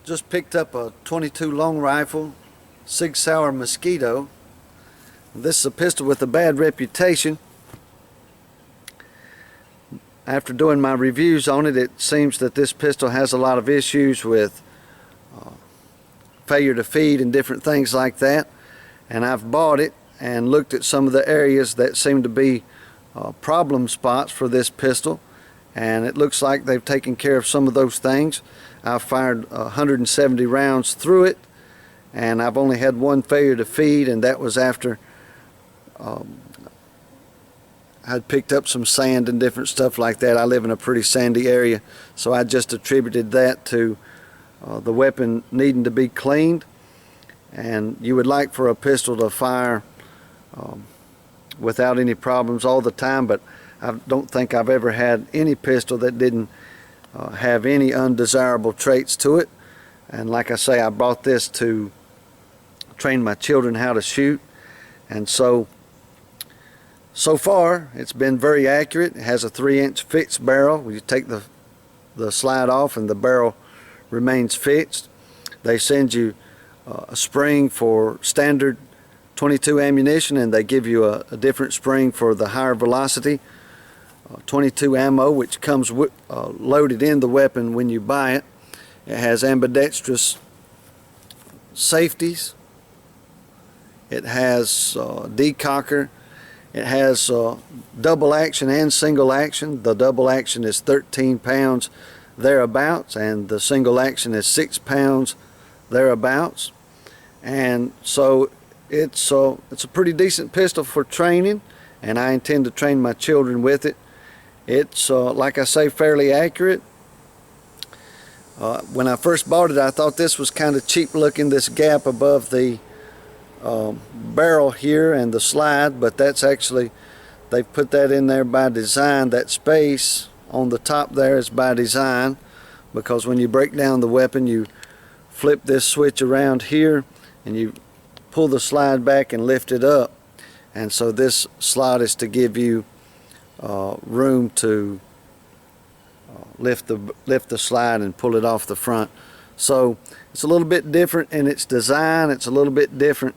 Just picked up a .22 long rifle, SIG Mosquito. This is a pistol with a bad reputation. After doing my reviews on it, it seems that this pistol has a lot of issues with failure to feed and different things like that. And I've bought it and looked at some of the areas that seem to be problem spots for this pistol, and it looks like they've taken care of some of those things. I've fired 170 rounds through it, and I've only had one failure to feed, and that was after I'd picked up some sand and different stuff like that. I live in a pretty sandy area, so I just attributed that to the weapon needing to be cleaned. And you would like for a pistol to fire without any problems all the time, but I don't think I've ever had any pistol that didn't have any undesirable traits to it. And like I say, I bought this to train my children how to shoot, and so far it's been very accurate. It has a 3-inch fixed barrel. You take the slide off and the barrel remains fixed. They send you a spring for standard .22 ammunition, and they give you a different spring for the higher velocity .22 ammo, which comes loaded in the weapon when you buy it. It has ambidextrous safeties. It has decocker. It has double action and single action. The double action is 13 pounds thereabouts, and the single action is 6 pounds thereabouts. And so it's a pretty decent pistol for training, and I intend to train my children with it. It's like I say, fairly accurate. When I first bought it, I thought this was kind of cheap looking, this gap above the barrel here and the slide, but that's actually, they put that in there by design. That space on the top there is by design, because when you break down the weapon, you flip this switch around here and you pull the slide back and lift it up, and so this slot is to give you room to lift the slide and pull it off the front. So it's a little bit different in its design. It's a little bit different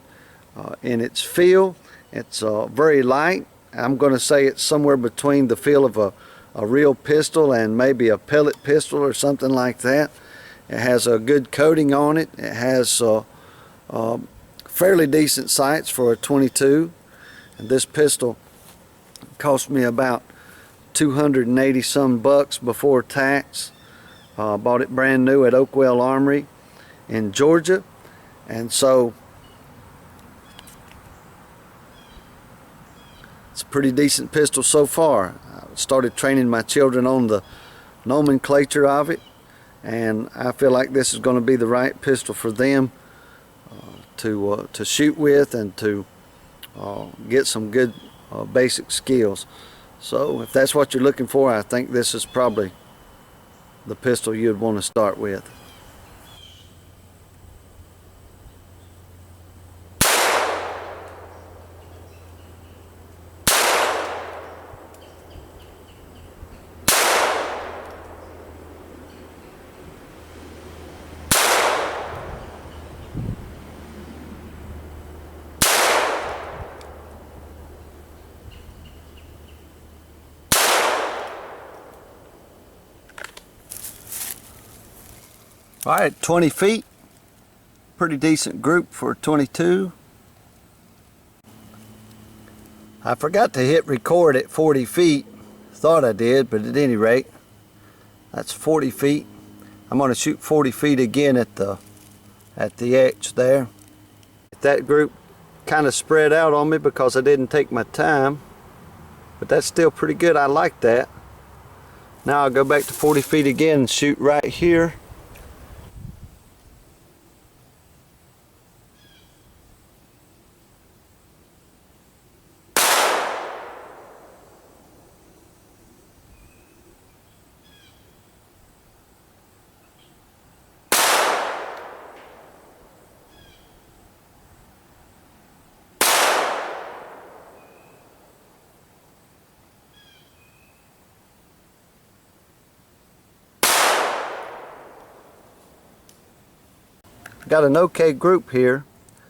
in its feel. It's very light. I'm going to say it's somewhere between the feel of a real pistol and maybe a pellet pistol or something like that. It has a good coating on it. It has fairly decent sights for a .22, and this pistol cost me about 280 some bucks before tax. Bought it brand new at Oakwell Armory in Georgia, and so it's a pretty decent pistol so far. I started training my children on the nomenclature of it, and I feel like this is going to be the right pistol for them to shoot with and to get some good basic skills. So if that's what you're looking for, I think this is probably the pistol you'd want to start with. All right, 20 feet, pretty decent group for a .22. I forgot to hit record at 40 feet. Thought I did, but at any rate, that's 40 feet. I'm going to shoot 40 feet again at the X there. That group kind of spread out on me because I didn't take my time, but that's still pretty good. I like that. Now I'll go back to 40 feet again and shoot right here. got an okay group here.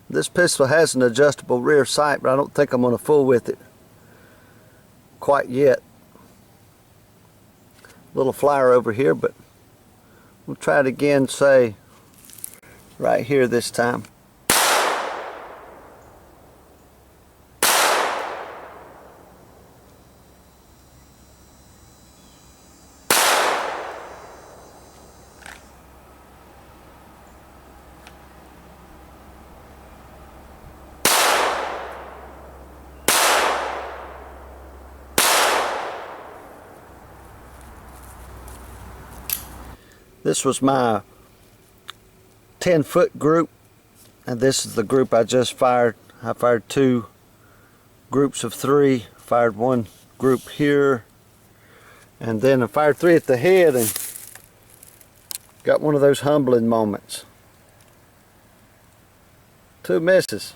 This pistol has an adjustable rear sight, but I don't think I'm going to fool with it quite yet. Little flyer over here, but we'll try it again, say right here this time. This was my 10-foot group, and this is the group I just fired. I fired 2 groups of 3, fired 1 group here, and then I fired 3 at the head and got one of those humbling moments. 2 misses.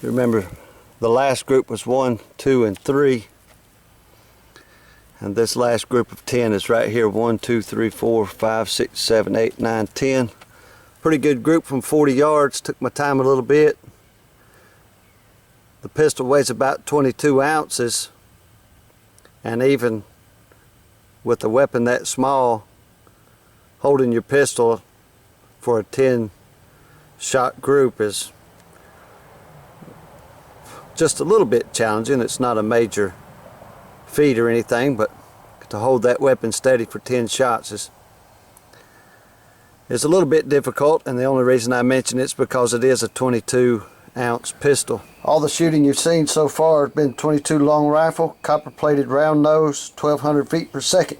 You remember the last group was 1, 2, and 3, and this last group of 10 is right here. 1, 2, 3, 4, 5, 6, 7, 8, 9, 10. Pretty good group from 40 yards. Took my time a little bit. The pistol weighs about 22 ounces, and even with a weapon that small, holding your pistol for a 10-shot group is just a little bit challenging. It's not a major feat or anything, but to hold that weapon steady for 10 shots is a little bit difficult, and the only reason I mention it's because it is a 22-ounce pistol. All the shooting you've seen so far has been 22 long rifle, copper plated round nose, 1200 feet per second.